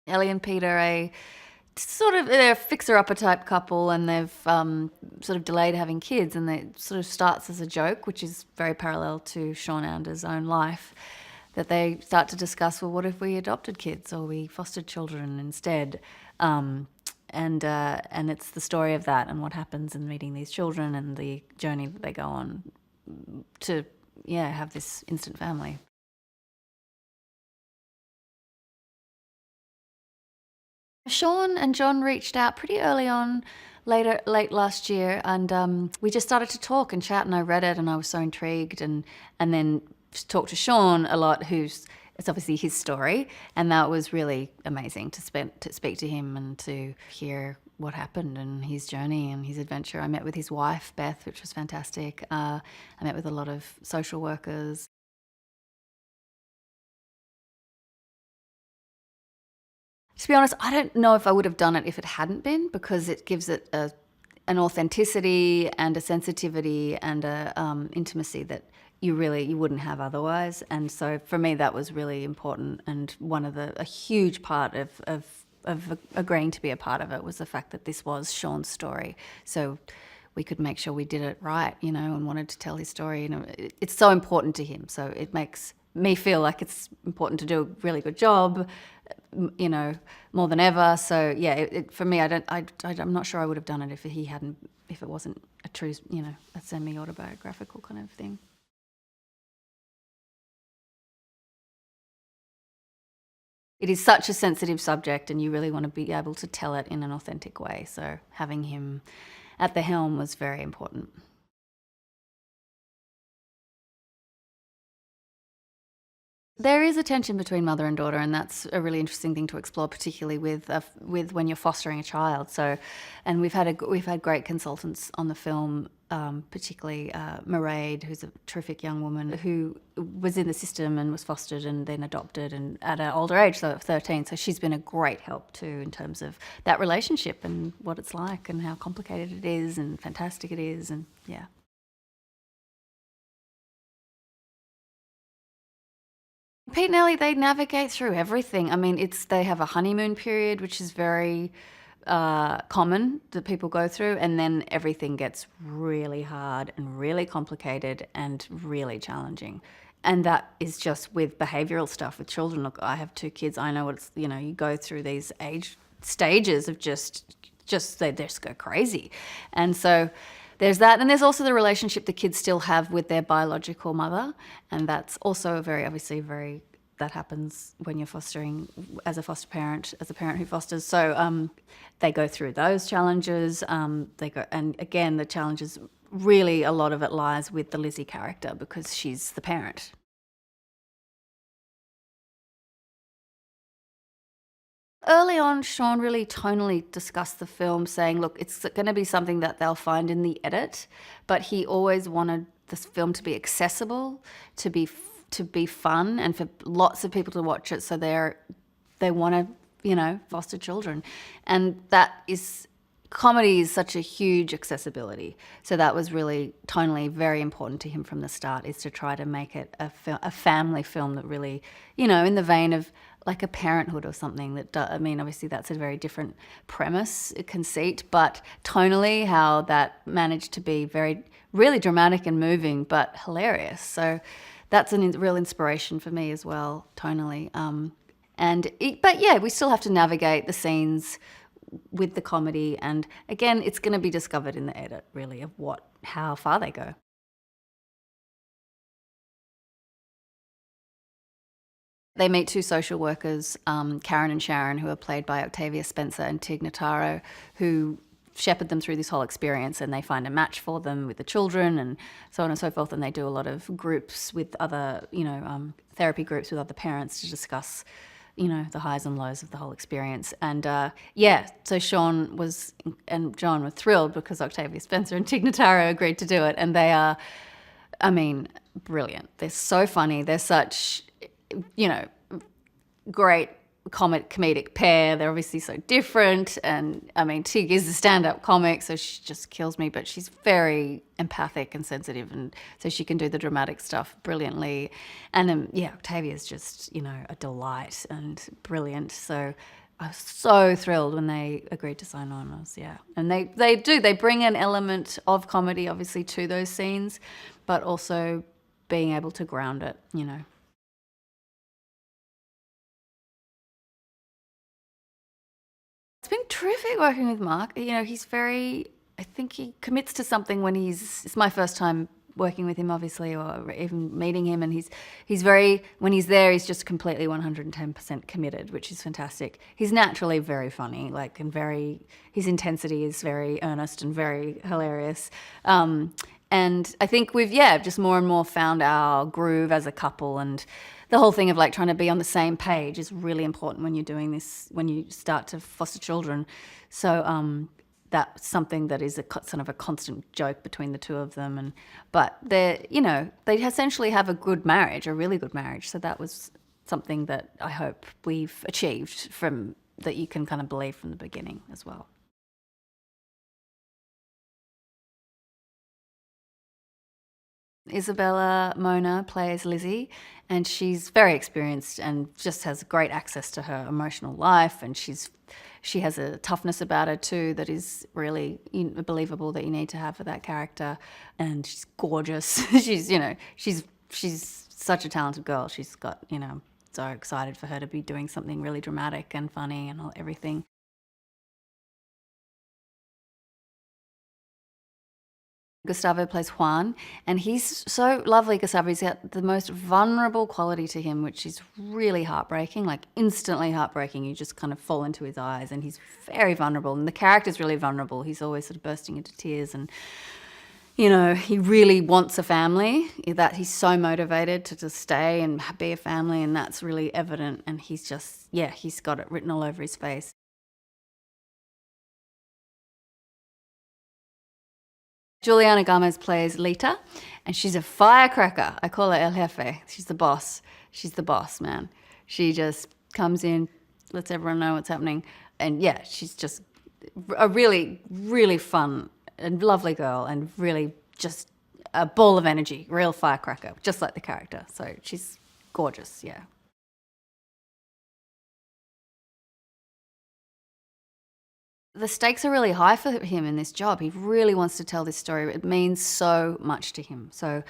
Ellie and Peter are they're a fixer-upper type couple, and they've sort of delayed having kids, and it sort of starts as a joke, which is very parallel to Sean Anders' own life, that they start to discuss, well, what if we adopted kids or we fostered children instead? And it's the story of that and what happens in meeting these children and the journey that they go on to, have this instant family. Sean and John reached out pretty early on, late last year, and we just started to talk and chat, and I read it and I was so intrigued, and then talked to Sean a lot, it's obviously his story, and that was really amazing to speak to him and to hear what happened and his journey and his adventure. I met with his wife, Beth, which was fantastic. I met with a lot of social workers. To be honest, I don't know if I would have done it if it hadn't been, because it gives it an authenticity and a sensitivity and a intimacy that you wouldn't have otherwise. And so for me, that was really important, and a huge part of agreeing to be a part of it was the fact that this was Sean's story. So we could make sure we did it right, and wanted to tell his story. It's so important to him. So it makes me feel like it's important to do a really good job, more than ever. So for me, I'm not sure I would have done it if it wasn't a true, a semi-autobiographical kind of thing. It is such a sensitive subject, and you really want to be able to tell it in an authentic way. So having him at the helm was very important. There is a tension between mother and daughter, and that's a really interesting thing to explore, particularly with when you're fostering a child. So, and we've had great consultants on the film, particularly Mairead, who's a terrific young woman who was in the system and was fostered and then adopted, and at an older age, so at 13. So she's been a great help too in terms of that relationship and what it's like and how complicated it is and fantastic it is, and yeah. Pete and Ellie, they navigate through everything. I mean, they have a honeymoon period, which is very common that people go through, and then everything gets really hard and really complicated and really challenging. And that is just with behavioural stuff with children. Look, I have 2 kids. I know what it's, you go through these age stages of just they just go crazy. And so there's that. And there's also the relationship the kids still have with their biological mother. And that's also that happens when you're fostering as a foster parent, as a parent who fosters. So they go through those challenges. And again, the challenges, really a lot of it lies with the Lizzy character because she's the parent. Early on, Sean really tonally discussed the film, saying, look, it's going to be something that they'll find in the edit, but he always wanted this film to be accessible, to be fun, and for lots of people to watch it. So they want to, foster children. And comedy is such a huge accessibility. So that was really tonally very important to him from the start, is to try to make it a family film that really, in the vein of like a Parenthood or something. Obviously that's a very different premise, conceit, but tonally how that managed to be very, really dramatic and moving, but hilarious. So that's a real inspiration for me as well, tonally. We still have to navigate the scenes with the comedy, and again, it's going to be discovered in the edit, really, of how far they go. They meet 2 social workers, Karen and Sharon, who are played by Octavia Spencer and Tig Notaro, who shepherd them through this whole experience, and they find a match for them with the children and so on and so forth. And they do a lot of groups with other, therapy groups with other parents to discuss, the highs and lows of the whole experience. And so Sean and John were thrilled because Octavia Spencer and Tig Notaro agreed to do it. And they are, brilliant. They're so funny. They're such, great comedic pair. They're obviously so different, and Tig is a stand-up comic, so she just kills me, but she's very empathic and sensitive, and so she can do the dramatic stuff brilliantly. And Octavia's just a delight and brilliant. So I was so thrilled when they agreed to sign on. And they bring an element of comedy, obviously, to those scenes, but also being able to ground it, you know. It's been terrific working with Mark. You know, I think he commits to something when it's my first time working with him, obviously, or even meeting him. And when he's there, he's just completely 110% committed, which is fantastic. He's naturally very funny, his intensity is very earnest and very hilarious. And I think we've, just more and more found our groove as a couple. And the whole thing of like trying to be on the same page is really important when you're doing this, when you start to foster children. So that's something that is sort of a constant joke between the two of them. But they essentially have a good marriage, a really good marriage. So that was something that I hope we've achieved that you can kind of believe from the beginning as well. Isabela Moner plays Lizzy, and she's very experienced and just has great access to her emotional life, and she has a toughness about her too that is really believable, that you need to have for that character. And she's gorgeous. she's such a talented girl. She's got, so excited for her to be doing something really dramatic and funny and everything. Gustavo plays Juan, and he's so lovely, Gustavo. He's got the most vulnerable quality to him, which is really heartbreaking, like instantly heartbreaking. You just kind of fall into his eyes, and he's very vulnerable. And the character's really vulnerable. He's always sort of bursting into tears, and, he really wants a family, that he's so motivated to just stay and be a family, and that's really evident. And he's got it written all over his face. Julianna Gamiz plays Lita, and she's a firecracker. I call her El Jefe. She's the boss. She's the boss, man. She just comes in, lets everyone know what's happening. And she's just a really, really fun and lovely girl, and really just a ball of energy, real firecracker, just like the character. So she's gorgeous, yeah. The stakes are really high for him in this job. He really wants to tell this story. It means so much to him. So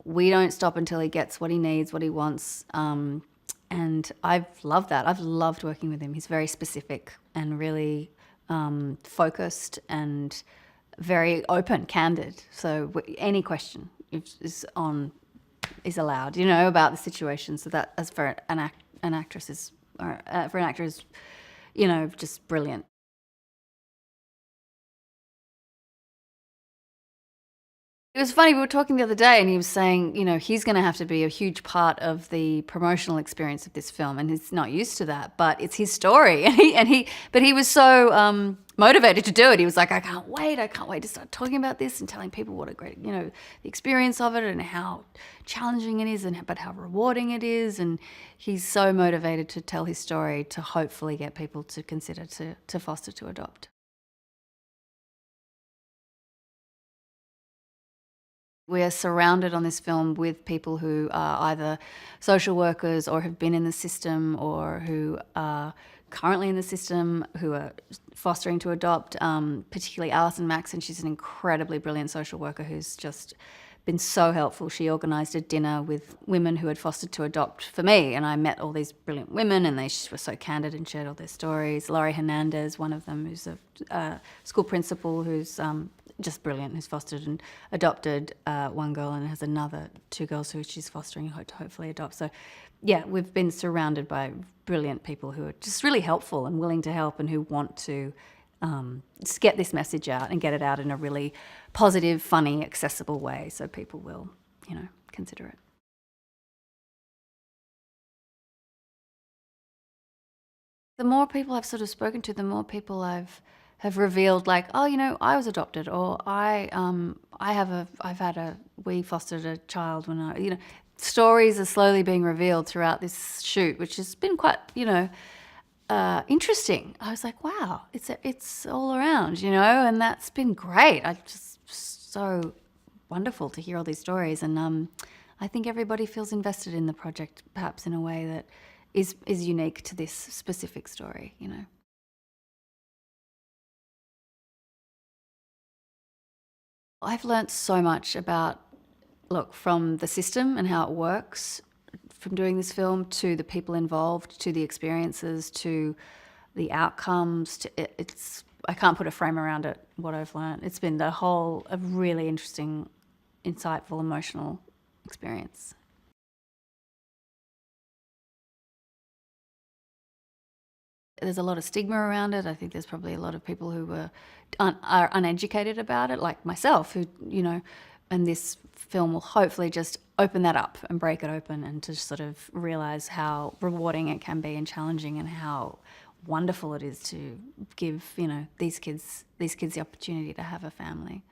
we don't stop until he gets what he needs, what he wants. And I've loved that. I've loved working with him. He's very specific and really focused and very open, candid. So any question is allowed, about the situation. So that, as for an actress is, or for an actor is, just brilliant. It was funny, we were talking the other day, and he was saying, he's going to have to be a huge part of the promotional experience of this film, and he's not used to that, but it's his story. But he was so motivated to do it. He was like, I can't wait to start talking about this and telling people what a great, the experience of it and how challenging it is, but how rewarding it is. And he's so motivated to tell his story to hopefully get people to consider to foster, to adopt. We are surrounded on this film with people who are either social workers or have been in the system, or who are currently in the system, who are fostering to adopt, particularly Alison Maxon. She's an incredibly brilliant social worker who's just been so helpful. She organised a dinner with women who had fostered to adopt for me, and I met all these brilliant women, and they were so candid and shared all their stories. Laurie Hernandez, one of them, who's a school principal who's just brilliant, who's fostered and adopted one girl, and has two girls who she's fostering to hopefully adopt. So we've been surrounded by brilliant people who are just really helpful and willing to help, and who want to just get this message out and get it out in a really positive, funny, accessible way, so people will, consider it. The more people I've sort of spoken to, the more people have revealed, like, oh, I was adopted, or we fostered a child when stories are slowly being revealed throughout this shoot, which has been quite, interesting. I was like, wow, it's all around, and that's been great. I just so wonderful to hear all these stories, and I think everybody feels invested in the project, perhaps in a way that is unique to this specific story, you know. I've learnt so much about, look, from the system and how it works, from doing this film, to the people involved, to the experiences, to the outcomes. I can't put a frame around it, what I've learnt. It's been a really interesting, insightful, emotional experience. There's a lot of stigma around it. I think there's probably a lot of people who are uneducated about it, like myself, who, you know, and this film will hopefully just open that up and break it open, and to sort of realise how rewarding it can be and challenging, and how wonderful it is to give, you know, these kids the opportunity to have a family.